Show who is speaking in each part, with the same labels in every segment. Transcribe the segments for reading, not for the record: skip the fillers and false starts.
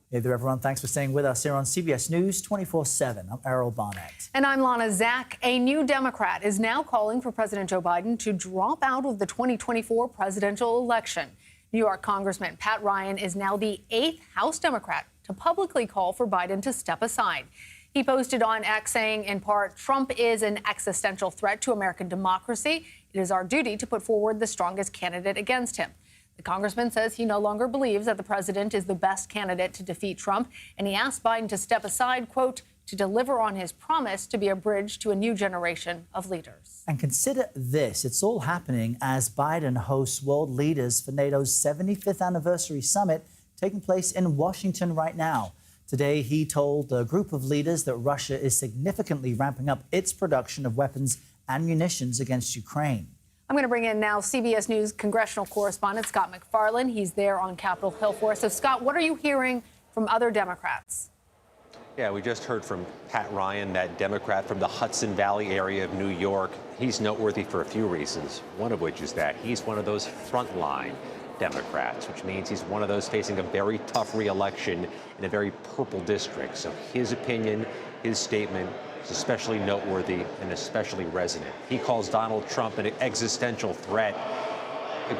Speaker 1: Hey there, everyone. Thanks for staying with us here on CBS News 24/7. I'm Errol Barnett.
Speaker 2: And I'm Lana Zach. A new Democrat is now calling for President Joe Biden to drop out of the 2024 presidential election. New York Congressman Pat Ryan is now the 8th House Democrat to publicly call for Biden to step aside. He posted on X saying, in part, "Trump is an existential threat to American democracy. It is our duty to put forward the strongest candidate against him." The congressman says he no longer believes that the president is the best candidate to defeat Trump, and he asked Biden to step aside, quote, to deliver on his promise to be a bridge to a new generation of leaders.
Speaker 1: And consider this. It's all happening as Biden hosts world leaders for NATO's 75th anniversary summit taking place in Washington right now. Today, he told a group of leaders that Russia is significantly ramping up its production of weapons and munitions against Ukraine.
Speaker 2: I'm going to bring in now CBS News congressional correspondent Scott MacFarlane. He's there on Capitol Hill for us. So, Scott, what are you hearing from other Democrats?
Speaker 3: Yeah, we just heard from Pat Ryan, that Democrat from the Hudson Valley area of New York. He's noteworthy for a few reasons, one of which is that he's one of those frontline Democrats, which means he's one of those facing a very tough re-election in a very purple district. So his opinion, his statement, is especially noteworthy and especially resonant. He calls Donald Trump an existential threat.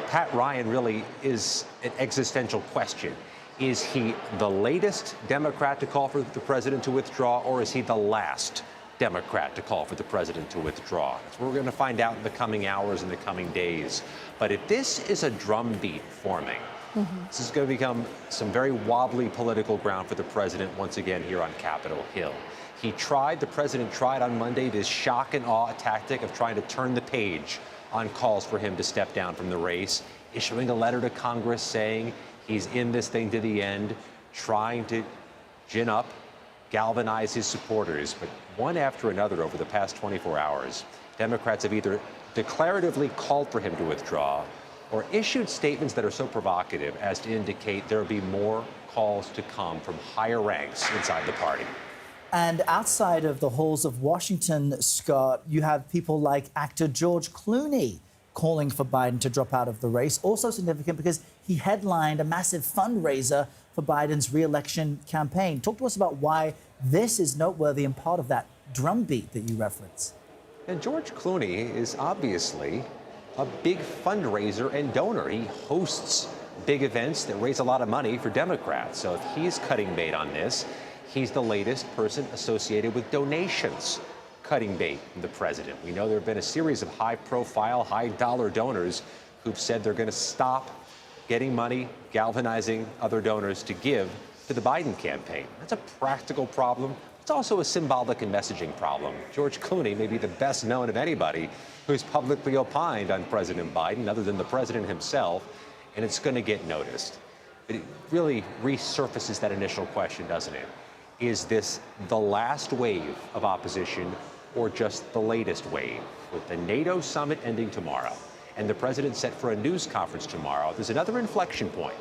Speaker 3: Pat Ryan really is an existential question. Is he the latest Democrat to call for the president to withdraw, or is he the last Democrat to call for the president to withdraw? That's what we're going to find out in the coming hours and the coming days. But if this is a drumbeat forming, this is going to become some very wobbly political ground for the president once again here on Capitol Hill. The president tried on Monday this shock and awe tactic of trying to turn the page on calls for him to step down from the race, issuing a letter to Congress saying he's in this thing to the end, trying to gin up, galvanize his supporters. But one after another over the past 24 hours, Democrats have either declaratively called for him to withdraw or issued statements that are so provocative as to indicate there will be more calls to come from higher ranks inside the party.
Speaker 1: And outside of the halls of Washington, Scott, you have people like actor George Clooney calling for Biden to drop out of the race. Also significant because he headlined a massive fundraiser for Biden's re-election campaign. Talk to us about why this is noteworthy and part of that drumbeat that you reference.
Speaker 3: And George Clooney is obviously a big fundraiser and donor. He hosts big events that raise a lot of money for Democrats. So if he's cutting bait on this, he's the latest person associated with donations cutting bait from the president. We know there have been a series of high-profile, high-dollar donors who've said they're going to stop getting money, galvanizing other donors to give to the Biden campaign. That's a practical problem. It's also a symbolic and messaging problem. George Clooney may be the best known of anybody who's publicly opined on President Biden, other than the president himself, and it's going to get noticed. But it really resurfaces that initial question, doesn't it? Is this the last wave of opposition or just the latest wave? With the NATO summit ending tomorrow and the president set for a news conference tomorrow, there's another inflection point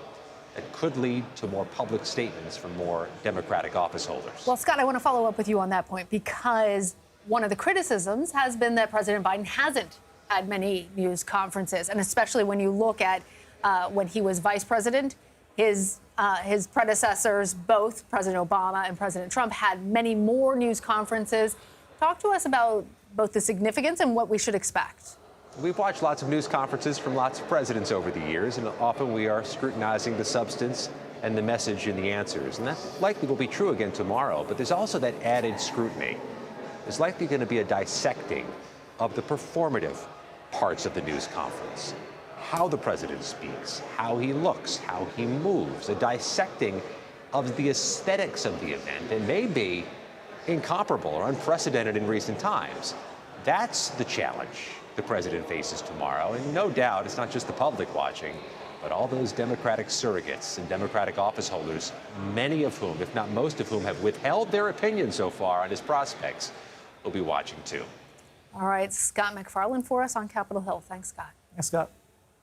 Speaker 3: that could lead to more public statements from more Democratic office holders.
Speaker 2: Well, Scott, I want to follow up with you on that point because one of the criticisms has been that President Biden hasn't had many news conferences, and especially when you look at when he was vice president, his predecessors, both President Obama and President Trump, had many more news conferences. Talk to us about both the significance and what we should expect.
Speaker 3: We've watched lots of news conferences from lots of presidents over the years, and often we are scrutinizing the substance and the message and the answers. And that likely will be true again tomorrow. But there's also that added scrutiny. There's likely going to be a dissecting of the performative parts of the news conference. How the president speaks, how he looks, how he moves, a dissecting of the aesthetics of the event, and may be incomparable or unprecedented in recent times. That's the challenge the president faces tomorrow. And no doubt it's not just the public watching, but all those Democratic surrogates and Democratic office holders, many of whom, if not most of whom, have withheld their opinion so far on his prospects, will be watching too.
Speaker 2: All right, Scott MacFarlane for us on Capitol Hill. Thanks, Scott.
Speaker 1: Thanks, Scott.